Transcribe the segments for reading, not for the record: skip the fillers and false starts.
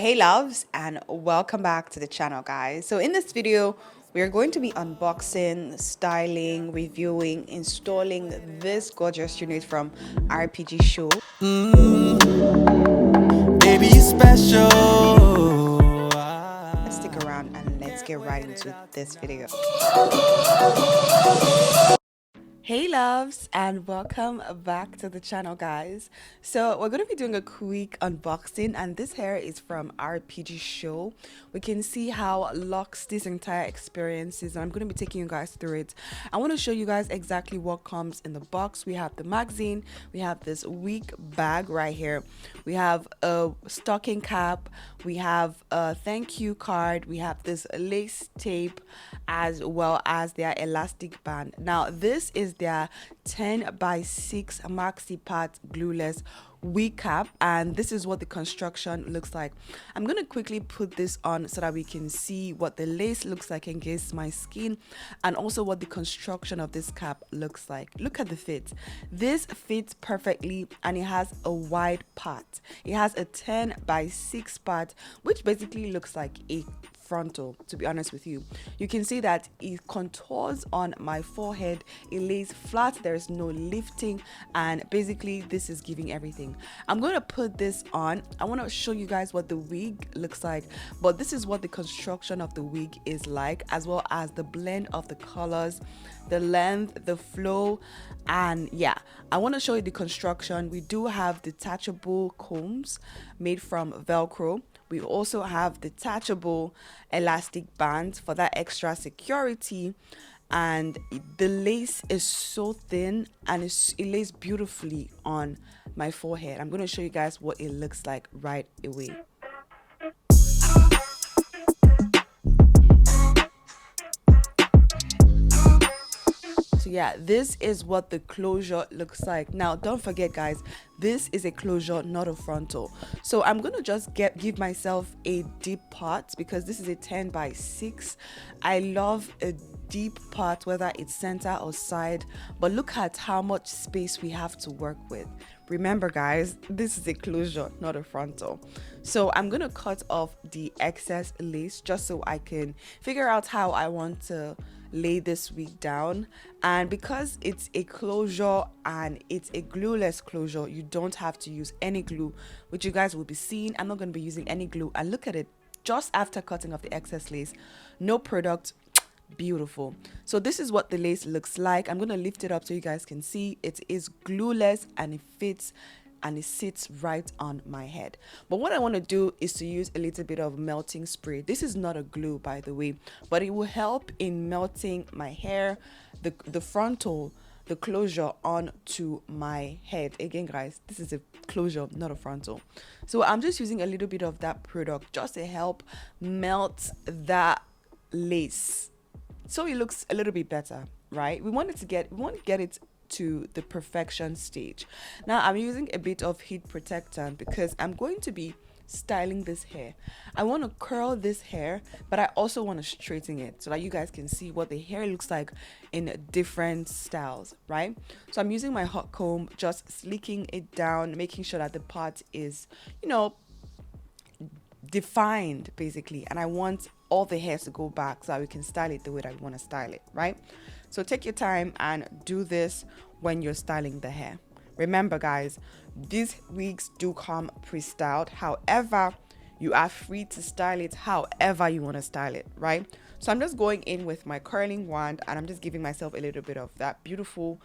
Hey loves, and welcome back to the channel, guys. So in this video we are going to be unboxing, styling, reviewing, installing this gorgeous unit from RPG Show. Baby, you special. Let's stick around and let's get right into this video. Hey loves, and welcome back to the channel, guys. So we're going to be doing a quick unboxing, and this hair is from RPG Show. We can see how luxe this entire experience is, and I'm going to be taking you guys through it. I want to show you guys exactly what comes in the box. We have the magazine, we have this wig bag right here, we have a stocking cap, we have a thank you card, we have this lace tape, as well as their elastic band. Now this is their 10 by 6 maxi pad glueless wig cap, and this is what the construction looks like. I'm going to quickly put this on so that we can see what the lace looks like against my skin, and also what the construction of this cap looks like. Look at the fit. This fits perfectly, and it has a wide part. It has a 10 by 6 part, which basically looks like a frontal. To be honest with you, you can see that it contours on my forehead, it lays flat, there's no lifting, and basically this is giving everything. I'm going to put this on. I want to show you guys what the wig looks like, but this is what the construction of the wig is like, as well as the blend of the colors, the length, the flow, and yeah, I want to show you the construction. We do have detachable combs made from Velcro. We also have detachable elastic bands for that extra security, and the lace is so thin and it lays beautifully on my forehead. I'm going to show you guys what it looks like right away. So yeah, this is what the closure looks like. Now don't forget, guys, this is a closure, not a frontal. So I'm gonna just give myself a deep part, because this is a 10 by 6. I love a deep part, whether it's center or side, but look at how much space we have to work with. Remember, guys, this is a closure, not a frontal. So I'm gonna cut off the excess lace just so I can figure out how I want to lay this wig down. And because it's a closure and it's a glueless closure, you don't have to use any glue, which you guys will be seeing. I'm not going to be using any glue, and look at it, just after cutting off the excess lace, no product, beautiful. So this is what the lace looks like. I'm going to lift it up so you guys can see it is glueless, and it fits and it sits right on my head. But what I want to do is to use a little bit of melting spray. This is not a glue, by the way, but it will help in melting my hair, the frontal, the closure onto my head. Again, guys, this is a closure, not a frontal. So I'm just using a little bit of that product just to help melt that lace so it looks a little bit better, right? We want to get it to the perfection stage. Now I'm using a bit of heat protectant because I'm going to be styling this hair. I want to curl this hair, but I also want to straighten it so that you guys can see what the hair looks like in different styles, right? So I'm using my hot comb, just slicking it down, making sure that the part is, defined basically, and I want all the hairs to go back so that we can style it the way that we want to style it, right? So take your time and do this when you're styling the hair. Remember, guys, these wigs do come pre-styled. However, you are free to style it however you want to style it, right? So I'm just going in with my curling wand, and I'm just giving myself a little bit of that beautiful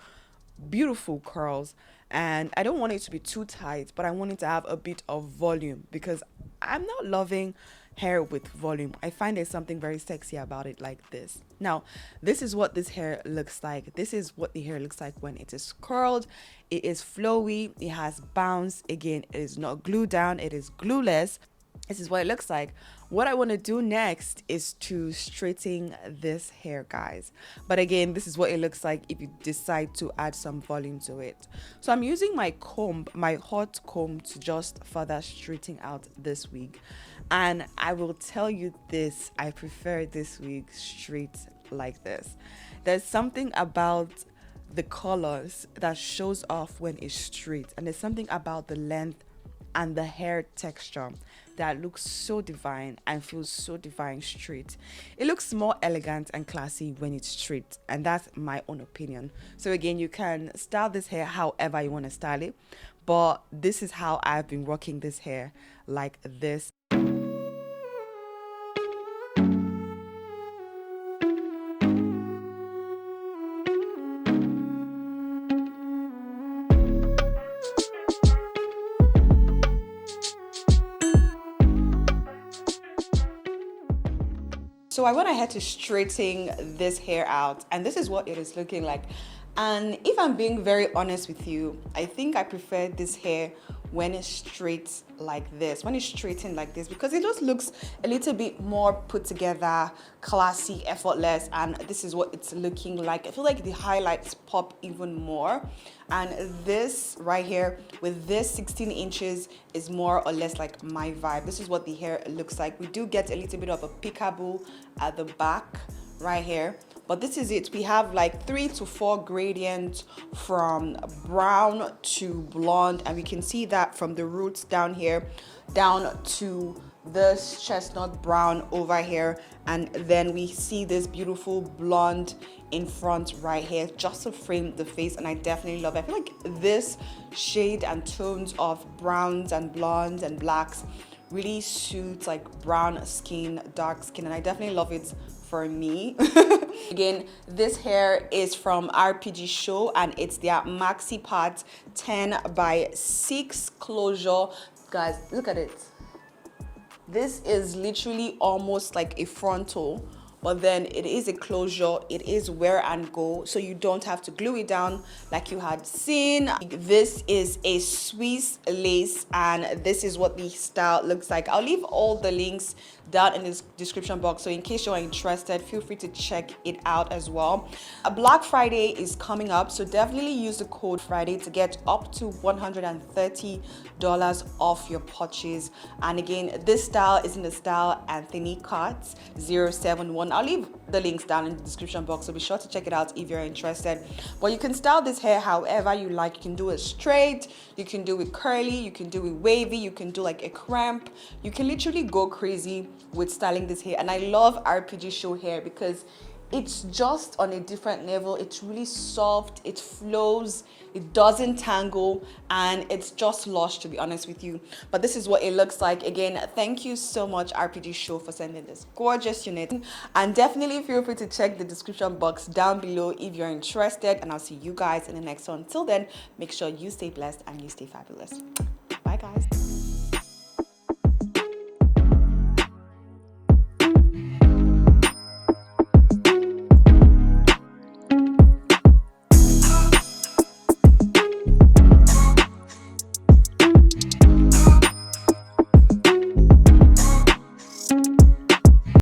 curls. And I don't want it to be too tight, but I want it to have a bit of volume, because I'm not loving hair with volume. I find there's something very sexy about it like this. Now, this is what this hair looks like. This is what the hair looks like when it is curled. It is flowy, it has bounce. Again, it is not glued down, it is glueless. This is what it looks like. What I want to do next is to straighten this hair, guys. But again, this is what it looks like if you decide to add some volume to it. So I'm using my comb, my hot comb, to just further straighten out this wig. And I will tell you this, I prefer this wig straight like this. There's something about the colors that shows off when it's straight, and there's something about the length and the hair texture that looks so divine and feels so divine straight. It looks more elegant and classy when it's straight, and that's my own opinion. So again, you can style this hair however you want to style it, but this is how I've been rocking this hair, like this. So I went ahead to straighten this hair out, and this is what it is looking like. And if I'm being very honest with you, I think I prefer this hair when it's straight like this, when it's straightened like this, because it just looks a little bit more put together, classy, effortless, and this is what it's looking like. I feel like the highlights pop even more, and this right here with this 16 inches is more or less like my vibe. This is what the hair looks like. We do get a little bit of a peekaboo at the back right here, but this is it. We have like 3 to 4 gradients from brown to blonde, and we can see that from the roots down here down to this chestnut brown over here, and then we see this beautiful blonde in front right here just to frame the face, and I definitely love it. I feel like this shade and tones of browns and blondes and blacks really suits like brown skin, dark skin, and I definitely love it for me. Again, this hair is from RPGSHOW, and it's their maxi part 10x6 closure. Guys, look at it. This is literally almost like a frontal, but then it is a closure. It is wear and go, so you don't have to glue it down like you had seen. This is a Swiss lace, and this is what the style looks like. I'll leave all the links down in the description box, so in case you're interested, feel free to check it out as well. A Black Friday is coming up, so definitely use the code Friday to get up to $130 off your purchase. And again, this style is in the style Anthony Cuts 071. I'll leave the links down in the description box, so be sure to check it out if you're interested. But you can style this hair however you like. You can do it straight, you can do it curly, you can do it wavy, you can do like a cramp. You can literally go crazy with styling this hair. And I love RPGSHOW hair because it's just on a different level. It's really soft, it flows, it doesn't tangle, and it's just lush, to be honest with you. But this is what it looks like. Again, thank you so much RPGSHOW for sending this gorgeous unit, and definitely feel free to check the description box down below if you're interested, and I'll see you guys in the next one. Till then, make sure you stay blessed and you stay fabulous. Bye guys.